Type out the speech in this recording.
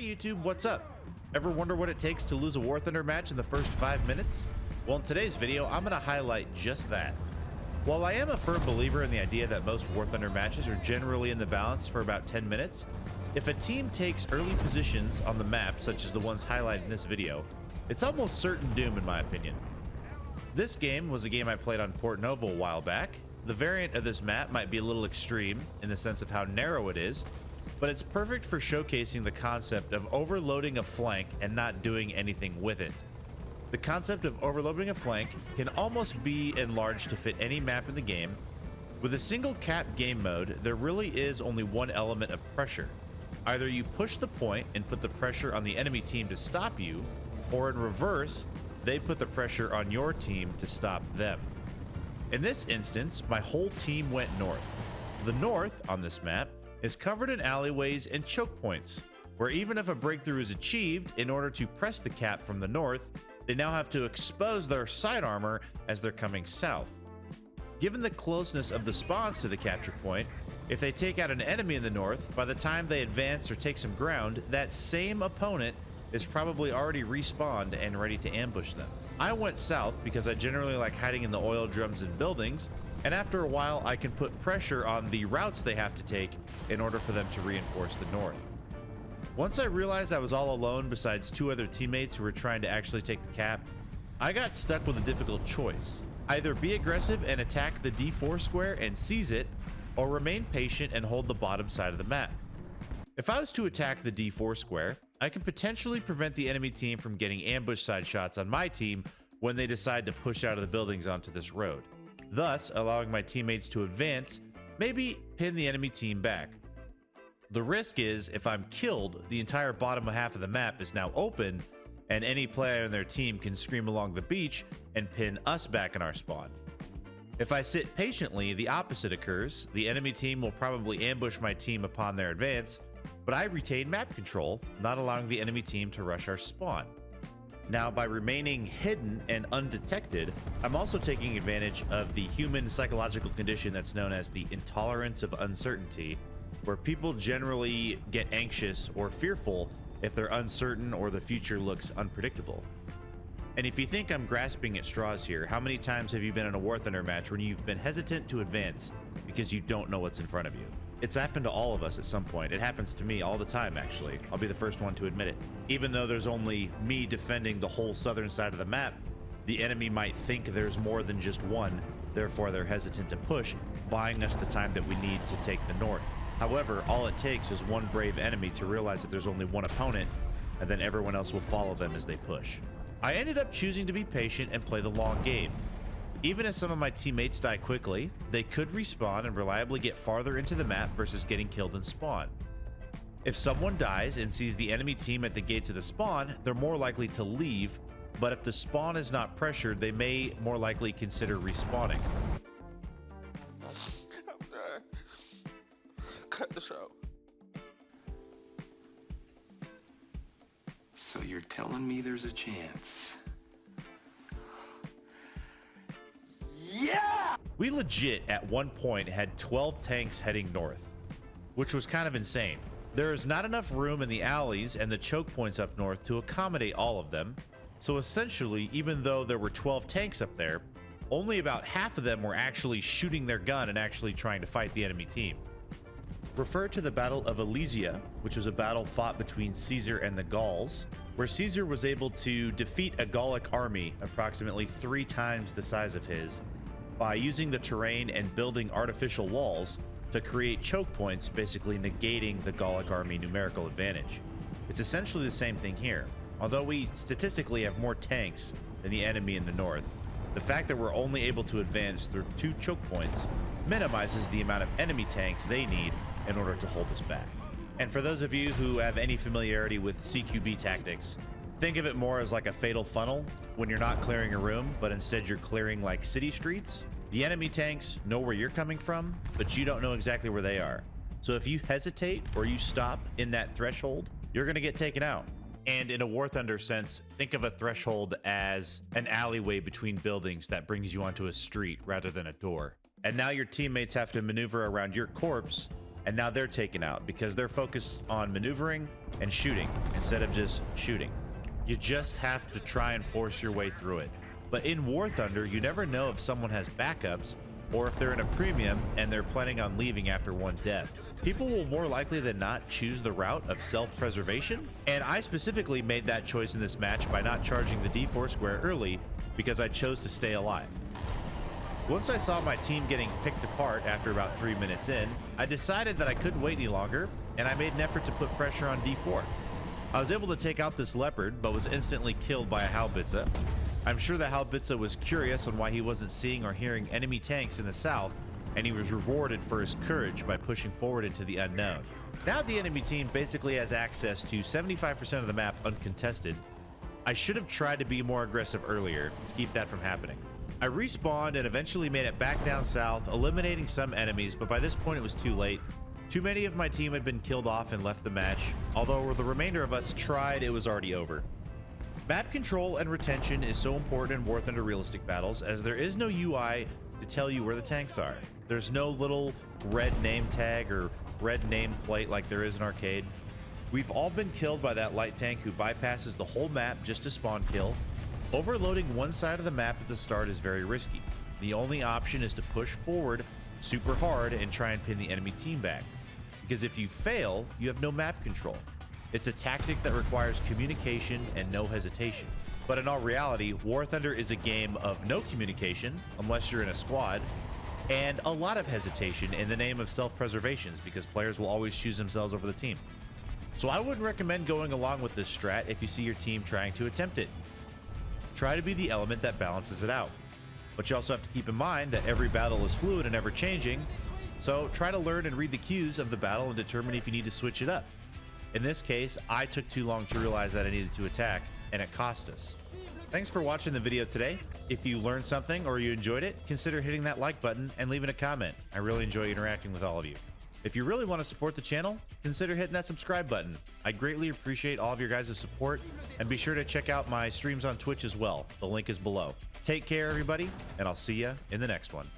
Hey YouTube, what's up? Ever wonder what it takes to lose a War Thunder match in the first 5 minutes? Well, in today's video, I'm going to highlight just that. While I am a firm believer in the idea that most War Thunder matches are generally in the balance for about 10 minutes, if a team takes early positions on the map, such as the ones highlighted in this video, it's almost certain doom in my opinion. This game was a game I played on Port Novo a while back. The variant of this map might be a little extreme in the sense of how narrow it is, but it's perfect for showcasing the concept of overloading a flank and not doing anything with it. The concept of overloading a flank can almost be enlarged to fit any map in the game. With a single cap game mode, there really is only one element of pressure. Either you push the point and put the pressure on the enemy team to stop you, or in reverse, they put the pressure on your team to stop them. In this instance, my whole team went north. The north on this map is covered in alleyways and choke points, where even if a breakthrough is achieved, in order to press the cap from the north, they now have to expose their side armor as they're coming south. Given the closeness of the spawns to the capture point, if they take out an enemy in the north, by the time they advance or take some ground, that same opponent is probably already respawned and ready to ambush them. I went south because I generally like hiding in the oil drums and buildings, and after a while I can put pressure on the routes they have to take in order for them to reinforce the north. Once I realized I was all alone besides two other teammates who were trying to actually take the cap, I got stuck with a difficult choice. Either be aggressive and attack the D4 square and seize it, or remain patient and hold the bottom side of the map. If I was to attack the D4 square, I could potentially prevent the enemy team from getting ambush side shots on my team when they decide to push out of the buildings onto this road, thus allowing my teammates to advance, maybe pin the enemy team back. The risk is, if I'm killed, the entire bottom half of the map is now open, and any player on their team can scream along the beach and pin us back in our spawn. If I sit patiently, the opposite occurs. The enemy team will probably ambush my team upon their advance, but I retain map control, not allowing the enemy team to rush our spawn. Now, by remaining hidden and undetected, I'm also taking advantage of the human psychological condition that's known as the intolerance of uncertainty, where people generally get anxious or fearful if they're uncertain or the future looks unpredictable. And if you think I'm grasping at straws here, how many times have you been in a War Thunder match when you've been hesitant to advance because you don't know what's in front of you? It's happened to all of us at some point. It happens to me all the time, actually. I'll be the first one to admit it. Even though there's only me defending the whole southern side of the map, the enemy might think there's more than just one, therefore they're hesitant to push, buying us the time that we need to take the north. However, all it takes is one brave enemy to realize that there's only one opponent, and then everyone else will follow them as they push. I ended up choosing to be patient and play the long game. Even if some of my teammates die quickly, they could respawn and reliably get farther into the map versus getting killed in spawn. If someone dies and sees the enemy team at the gates of the spawn, they're more likely to leave, but if the spawn is not pressured, they may more likely consider respawning. Cut the show. So you're telling me there's a chance? Yeah! We legit at one point had 12 tanks heading north, which was kind of insane. There is not enough room in the alleys and the choke points up north to accommodate all of them. So essentially, even though there were 12 tanks up there, only about half of them were actually shooting their gun and actually trying to fight the enemy team. Refer to the Battle of Alesia, which was a battle fought between Caesar and the Gauls, where Caesar was able to defeat a Gallic army approximately 3 times the size of his by using the terrain and building artificial walls to create choke points, basically negating the Gallic army numerical advantage. It's essentially the same thing here. Although we statistically have more tanks than the enemy in the north, the fact that we're only able to advance through 2 choke points minimizes the amount of enemy tanks they need in order to hold us back. And for those of you who have any familiarity with CQB tactics, think of it more as like a fatal funnel when you're not clearing a room, but instead you're clearing like city streets. The enemy tanks know where you're coming from, but you don't know exactly where they are. So if you hesitate or you stop in that threshold, you're gonna get taken out. And in a War Thunder sense, think of a threshold as an alleyway between buildings that brings you onto a street rather than a door. And now your teammates have to maneuver around your corpse and now they're taken out because they're focused on maneuvering and shooting instead of just shooting. You just have to try and force your way through it. But in War Thunder, you never know if someone has backups or if they're in a premium and they're planning on leaving after one death. People will more likely than not choose the route of self-preservation, and I specifically made that choice in this match by not charging the D4 square early because I chose to stay alive. Once I saw my team getting picked apart after about 3 minutes in, I decided that I couldn't wait any longer, and I made an effort to put pressure on D4. I was able to take out this leopard, but was instantly killed by a Haubitze. I'm sure the Haubitze was curious on why he wasn't seeing or hearing enemy tanks in the south, and he was rewarded for his courage by pushing forward into the unknown. Now the enemy team basically has access to 75% of the map uncontested. I should have tried to be more aggressive earlier to keep that from happening. I respawned and eventually made it back down south, eliminating some enemies, but by this point it was too late. Too many of my team had been killed off and left the match. Although the remainder of us tried, it was already over. Map control and retention is so important in War Thunder realistic battles, as there is no UI to tell you where the tanks are. There's no little red name tag or red name plate like there is in arcade. We've all been killed by that light tank who bypasses the whole map just to spawn kill. Overloading one side of the map at the start is very risky. The only option is to push forward super hard and try and pin the enemy team back, because if you fail, you have no map control. It's a tactic that requires communication and no hesitation. But in all reality, War Thunder is a game of no communication, unless you're in a squad, and a lot of hesitation in the name of self-preservations, because players will always choose themselves over the team. So I wouldn't recommend going along with this strat if you see your team trying to attempt it. Try to be the element that balances it out. But you also have to keep in mind that every battle is fluid and ever-changing, so try to learn and read the cues of the battle and determine if you need to switch it up. In this case, I took too long to realize that I needed to attack, and it cost us. Thanks for watching the video today. If you learned something or you enjoyed it, consider hitting that like button and leaving a comment. I really enjoy interacting with all of you. If you really want to support the channel, consider hitting that subscribe button. I greatly appreciate all of your guys' support, and be sure to check out my streams on Twitch as well. The link is below. Take care, everybody, and I'll see you in the next one.